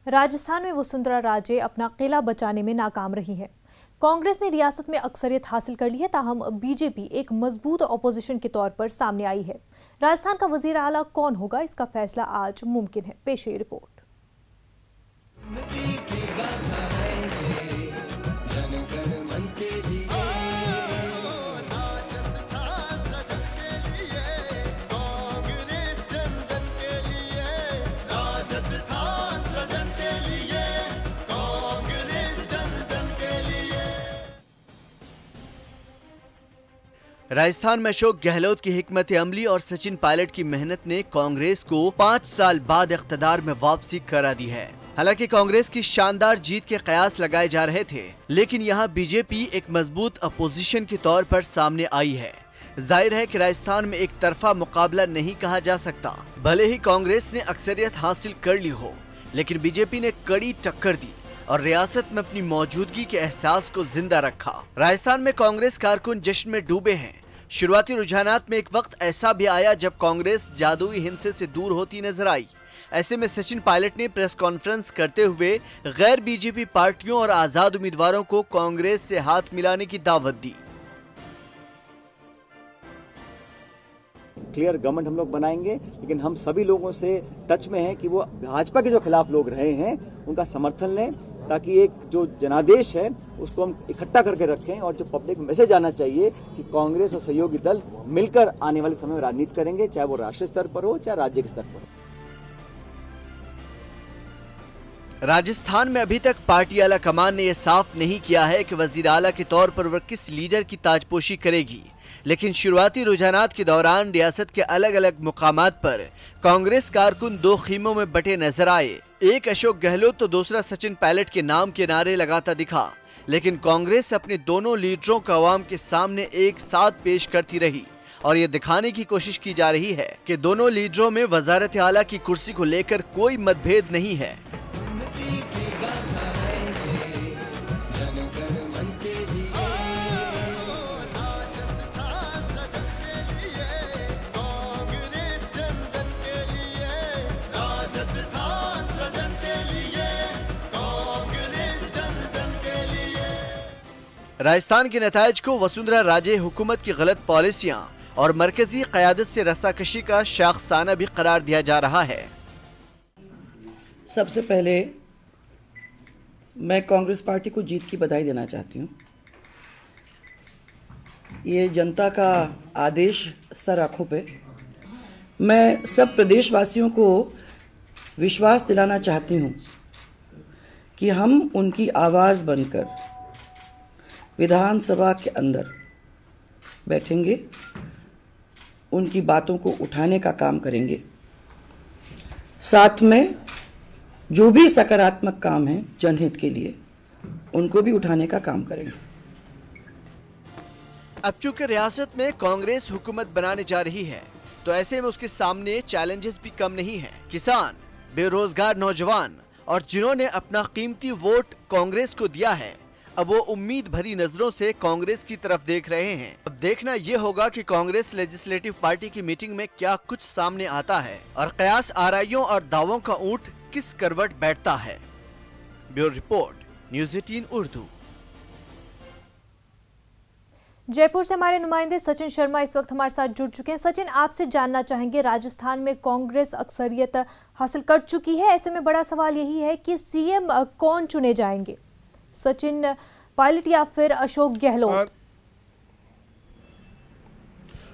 राजस्थान में वसुंधरा राजे अपना किला बचाने में नाकाम रही है। कांग्रेस ने रियासत में अक्सरियत हासिल कर ली है, ताहम बीजेपी एक मजबूत ऑपोजिशन के तौर पर सामने आई है। राजस्थान का वजीर आला कौन होगा, इसका फैसला आज मुमकिन है। पेश है रिपोर्ट। राजस्थान में अशोक गहलोत की हिकमत अमली और सचिन पायलट की मेहनत ने कांग्रेस को 5 साल बाद इख्तिदार में वापसी करा दी है। हालांकि कांग्रेस की शानदार जीत के कयास लगाए जा रहे थे, लेकिन यहां बीजेपी एक मजबूत अपोजिशन के तौर पर सामने आई है। जाहिर है कि राजस्थान में एक तरफा मुकाबला नहीं कहा जा सकता। भले ही कांग्रेस ने अक्सरियत हासिल कर ली हो, लेकिन बीजेपी ने कड़ी टक्कर दी और रियासत में अपनी मौजूदगी के एहसास को जिंदा रखा। राजस्थान में कांग्रेस कारकुन जश्न में डूबे हैं। शुरुआती रुझानात में एक वक्त ऐसा भी आया जब कांग्रेस जादुई हिंसे से दूर होती नजर आई। ऐसे में सचिन पायलट ने प्रेस कॉन्फ्रेंस करते हुए गैर बीजेपी पार्टियों और आजाद उम्मीदवारों को कांग्रेस से हाथ मिलाने की दावत दी। क्लियर गवर्नमेंट हम लोग बनाएंगे, लेकिन हम सभी लोगों से टच में हैं कि वो भाजपा के जो खिलाफ लोग रहे हैं उनका समर्थन लें, ताकि एक जो जनादेश है उसको हम इकट्ठा करके रखें और जो पब्लिक मैसेज आना चाहिए कि कांग्रेस और सहयोगी दल मिलकर आने वाले समय में राजनीति करेंगे, चाहे वो राष्ट्रीय स्तर पर हो चाहे राज्य के स्तर पर हो। राजस्थान में अभी तक पार्टी आला कमान ने यह साफ नहीं किया है कि वजीर आला के तौर पर वह किस लीडर की ताजपोशी करेगी, लेकिन शुरुआती रुझानात के दौरान रियासत के अलग अलग मुकामात पर कांग्रेस कारकुन दो खीमों में बटे नजर आए। एक अशोक गहलोत तो दूसरा सचिन पायलट के नाम के नारे लगाता दिखा, लेकिन कांग्रेस अपने दोनों लीडरों को अवाम के सामने एक साथ पेश करती रही और ये दिखाने की कोशिश की जा रही है कि दोनों लीडरों में वजारत आला की कुर्सी को लेकर कोई मतभेद नहीं है। राजस्थान के नतायज को वसुंधरा राजे हुकूमत की गलत पॉलिसियां और मरकजी क़यादत से रस्साकशी का शाखसाना भी करार दिया जा रहा है। सबसे पहले मैं कांग्रेस पार्टी को जीत की बधाई देना चाहती हूँ। ये जनता का आदेश सर आँखों पे। मैं सब प्रदेशवासियों को विश्वास दिलाना चाहती हूँ कि हम उनकी आवाज़ बनकर विधानसभा के अंदर बैठेंगे, उनकी बातों को उठाने का काम करेंगे। साथ में जो भी सकारात्मक काम है जनहित के लिए, उनको भी उठाने का काम करेंगे। अब चूंकि रियासत में कांग्रेस हुकूमत बनाने जा रही है, तो ऐसे में उसके सामने चैलेंजेस भी कम नहीं है। किसान, बेरोजगार नौजवान और जिन्होंने अपना कीमती वोट कांग्रेस को दिया है, अब वो उम्मीद भरी नजरों से कांग्रेस की तरफ देख रहे हैं। अब देखना ये होगा कि कांग्रेस लेजिस्लेटिव पार्टी की मीटिंग में क्या कुछ सामने आता है और कयास आराइयों और दावों का ऊंट किस करवट बैठता है। Bureau report, news 18 Urdu. Jaipur से हमारे नुमाइंदे सचिन शर्मा इस वक्त हमारे साथ जुड़ चुके हैं। सचिन, आपसे जानना चाहेंगे, राजस्थान में कांग्रेस अक्सरियत हासिल कर चुकी है, ऐसे में बड़ा सवाल यही है कि सीएम कौन चुने जाएंगे, सचिन पायलट या फिर अशोक गहलोत?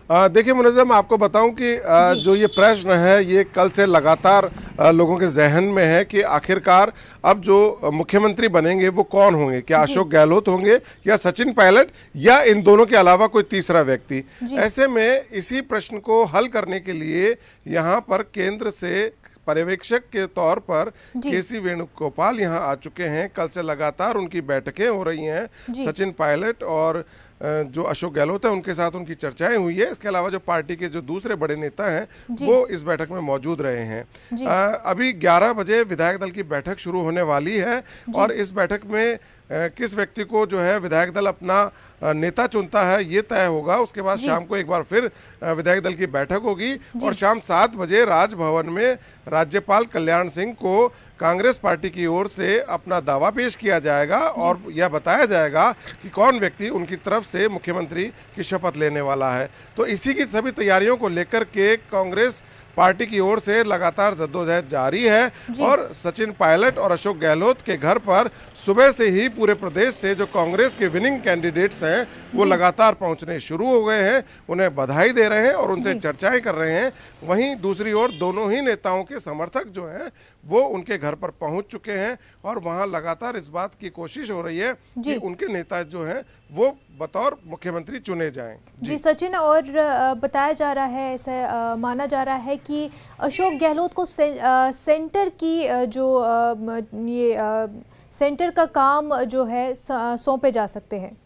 देखिए मुनज़्ज़म, आपको बताऊं कि जो ये प्रश्न है ये कल से लगातार लोगों के जहन में है कि आखिरकार अब जो मुख्यमंत्री बनेंगे वो कौन होंगे, क्या अशोक गहलोत होंगे या सचिन पायलट या इन दोनों के अलावा कोई तीसरा व्यक्ति। ऐसे में इसी प्रश्न को हल करने के लिए यहाँ पर केंद्र से पर्यवेक्षक के तौर पर केसी वेणुगोपाल यहाँ आ चुके हैं। कल से लगातार उनकी बैठकें हो रही हैं। सचिन पायलट और जो अशोक गहलोत है उनके साथ उनकी चर्चाएं हुई है। इसके अलावा जो पार्टी के जो दूसरे बड़े नेता हैं वो इस बैठक में मौजूद रहे हैं। अभी 11 बजे विधायक दल की बैठक शुरू होने वाली है और इस बैठक में किस व्यक्ति को जो है विधायक दल अपना नेता चुनता है ये तय होगा। उसके बाद शाम को एक बार फिर विधायक दल की बैठक होगी और शाम 7 बजे राजभवन में राज्यपाल कल्याण सिंह को कांग्रेस पार्टी की ओर से अपना दावा पेश किया जाएगा और यह बताया जाएगा कि कौन व्यक्ति उनकी तरफ से मुख्यमंत्री की शपथ लेने वाला है। तो इसी की सभी तैयारियों को लेकर के कांग्रेस पार्टी की ओर से लगातार जद्दोजहद जारी है और सचिन पायलट और अशोक गहलोत के घर पर सुबह से ही पूरे प्रदेश से जो कांग्रेस के विनिंग कैंडिडेट्स हैं वो लगातार पहुंचने शुरू हो गए हैं, उन्हें बधाई दे रहे हैं और उनसे चर्चाएं कर रहे हैं। वहीं दूसरी ओर दोनों ही नेताओं के समर्थक जो हैं वो उनके घर पर पहुंच चुके हैं और वहां लगातार इस बात की कोशिश हो रही है कि उनके नेता जो हैं वो बतौर मुख्यमंत्री चुने जाएं। जी सचिन, और बताया जा रहा है, ऐसा माना जा रहा है कि अशोक गहलोत को सेंटर की सेंटर का काम जो है सौंपे जा सकते हैं।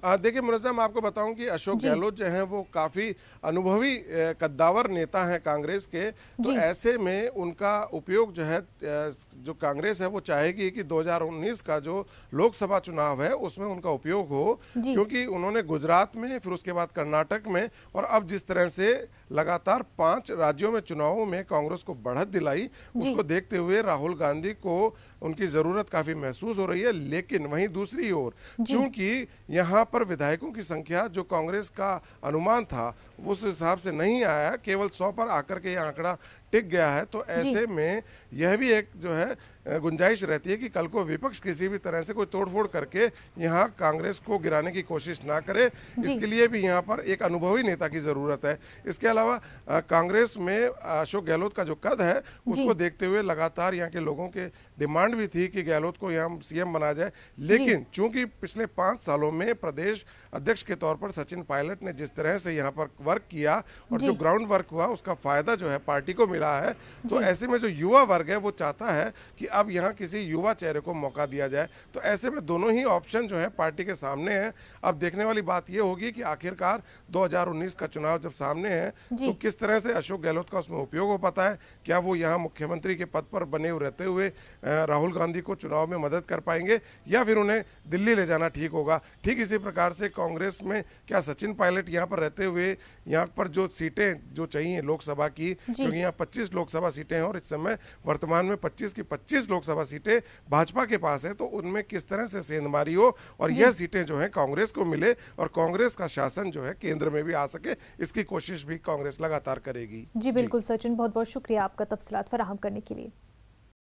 देखिए मुनज़्ज़म, आपको बताऊं कि अशोक गहलोत जो हैं वो काफ़ी अनुभवी कद्दावर नेता हैं कांग्रेस के। तो ऐसे में उनका उपयोग जो है जो कांग्रेस है वो चाहेगी कि 2019 का जो लोकसभा चुनाव है उसमें उनका उपयोग हो, क्योंकि उन्होंने गुजरात में, फिर उसके बाद कर्नाटक में और अब जिस तरह से लगातार 5 राज्यों में चुनावों में कांग्रेस को बढ़त दिलाई, उसको देखते हुए राहुल गांधी को उनकी ज़रूरत काफ़ी महसूस हो रही है। लेकिन वहीं दूसरी ओर चूंकि यहाँ पर विधायकों की संख्या जो कांग्रेस का अनुमान था उस हिसाब से नहीं आया, केवल 100 पर आकर के यह आंकड़ा टिक गया है, तो ऐसे में यह भी एक जो है गुंजाइश रहती है कि कल को विपक्ष किसी भी तरह से कोई तोड़फोड़ करके यहाँ कांग्रेस को गिराने की कोशिश ना करे। इसके लिए भी यहाँ पर एक अनुभवी नेता की जरूरत है। इसके अलावा कांग्रेस में अशोक गहलोत का जो कद है उसको देखते हुए लगातार यहाँ के लोगों के डिमांड भी थी कि गहलोत को यहाँ सीएम बना जाए। लेकिन चूंकि पिछले 5 सालों में प्रदेश अध्यक्ष के तौर पर सचिन पायलट ने जिस तरह से यहाँ पर वर्क किया और जो ग्राउंड वर्क हुआ उसका फायदा जो है पार्टी को मिला है, तो ऐसे में जो युवा वर्ग है वो चाहता है कि अब यहाँ किसी युवा चेहरे को मौका दिया जाए। तो ऐसे में दोनों ही ऑप्शन जो है पार्टी के सामने हैं। अब देखने वाली बात ये होगी कि आखिरकार 2019 का चुनाव जब सामने है तो किस तरह से अशोक गहलोत का उसमें उपयोग हो पाता है। क्या वो यहाँ मुख्यमंत्री के पद पर बने रहते हुए राहुल गांधी को चुनाव में मदद कर पाएंगे या फिर उन्हें दिल्ली ले जाना ठीक होगा। ठीक इसी प्रकार से कांग्रेस में क्या सचिन पायलट यहाँ पर रहते हुए यहाँ पर जो सीटें जो चाहिए लोकसभा की, क्योंकि यहाँ 25 लोकसभा सीटें हैं और इस समय वर्तमान में 25 की 25 लोकसभा सीटें भाजपा के पास है, तो उनमें किस तरह से सेंधमारी हो और यह सीटें जो है कांग्रेस को मिले और कांग्रेस का शासन जो है केंद्र में भी आ सके, इसकी कोशिश भी कांग्रेस लगातार करेगी। जी बिल्कुल सचिन, बहुत बहुत शुक्रिया आपका तफसीलात फराहम करने के लिए।